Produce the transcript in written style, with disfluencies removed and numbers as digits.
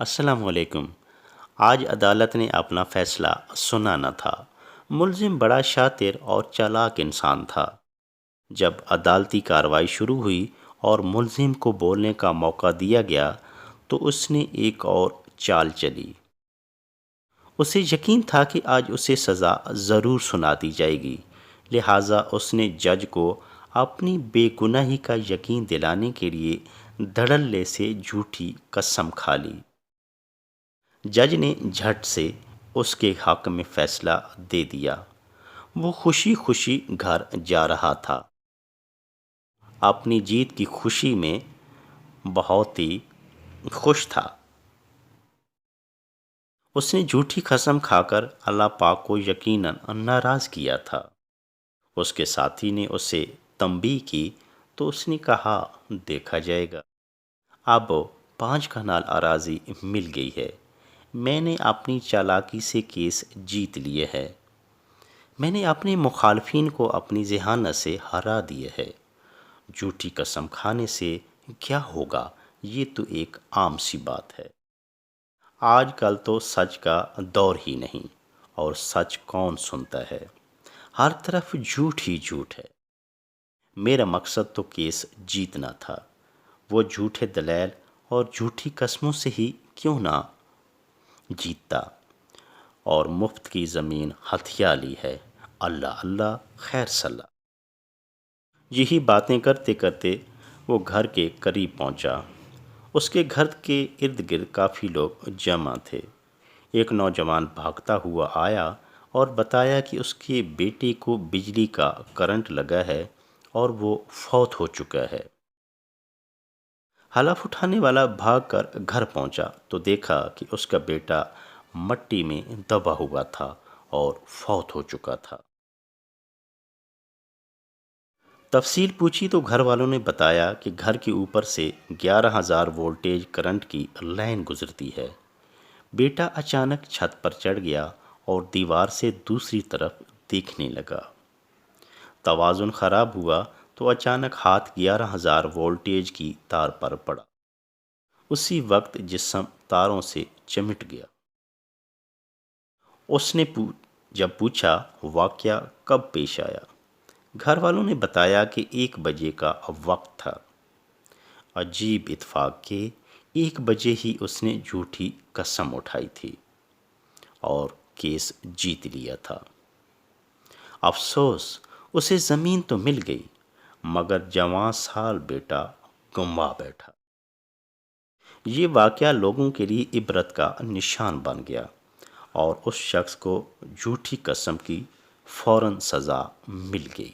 السلام علیکم۔ آج عدالت نے اپنا فیصلہ سنانا تھا۔ ملزم بڑا شاطر اور چالاک انسان تھا۔ جب عدالتی کارروائی شروع ہوئی اور ملزم کو بولنے کا موقع دیا گیا تو اس نے ایک اور چال چلی۔ اسے یقین تھا کہ آج اسے سزا ضرور سنا دی جائے گی، لہٰذا اس نے جج کو اپنی بے گناہی کا یقین دلانے کے لیے دھڑلے سے جھوٹی قسم کھا لی۔ جج نے جھٹ سے اس کے حق میں فیصلہ دے دیا۔ وہ خوشی خوشی گھر جا رہا تھا۔ اپنی جیت کی خوشی میں بہت ہی خوش تھا۔ اس نے جھوٹی قسم کھا کر اللہ پاک کو یقیناً ناراض کیا تھا۔ اس کے ساتھی نے اسے تنبیہ کی تو اس نے کہا، دیکھا جائے گا۔ اب 5 کنال اراضی مل گئی ہے۔ میں نے اپنی چالاکی سے کیس جیت لیے ہے۔ میں نے اپنے مخالفین کو اپنی ذہانت سے ہرا دیے ہے۔ جھوٹی قسم کھانے سے کیا ہوگا؟ یہ تو ایک عام سی بات ہے۔ آج کل تو سچ کا دور ہی نہیں، اور سچ کون سنتا ہے؟ ہر طرف جھوٹ ہی جھوٹ ہے۔ میرا مقصد تو کیس جیتنا تھا۔ وہ جھوٹے دلائل اور جھوٹی قسموں سے ہی کیوں نہ جیتتا، اور مفت کی زمین ہتھیا لی ہے۔ اللہ اللہ خیر صلاح۔ یہی باتیں کرتے کرتے وہ گھر کے قریب پہنچا۔ اس کے گھر کے ارد گرد کافی لوگ جمع تھے۔ ایک نوجوان بھاگتا ہوا آیا اور بتایا کہ اس کے بیٹے کو بجلی کا کرنٹ لگا ہے اور وہ فوت ہو چکا ہے۔ حلف اٹھانے والا بھاگ کر گھر پہنچا تو دیکھا کہ اس کا بیٹا مٹی میں دبا ہوا تھا اور فوت ہو چکا تھا۔ تفصیل پوچھی تو گھر والوں نے بتایا کہ گھر کے اوپر سے 11,000 وولٹیج کرنٹ کی لائن گزرتی ہے۔ بیٹا اچانک چھت پر چڑھ گیا اور دیوار سے دوسری طرف دیکھنے لگا۔ توازن خراب ہوا تو اچانک ہاتھ 11,000 وولٹیج کی تار پر پڑا۔ اسی وقت جسم تاروں سے چمٹ گیا۔ اس نے جب پوچھا واقعہ کب پیش آیا، گھر والوں نے بتایا کہ 1 بجے کا وقت تھا۔ عجیب اتفاق کہ 1 بجے ہی اس نے جھوٹی قسم اٹھائی تھی اور کیس جیت لیا تھا۔ افسوس، اسے زمین تو مل گئی مگر جوان سال بیٹا گنوا بیٹھا۔ یہ واقعہ لوگوں کے لیے عبرت کا نشان بن گیا اور اس شخص کو جھوٹی قسم کی فوراً سزا مل گئی۔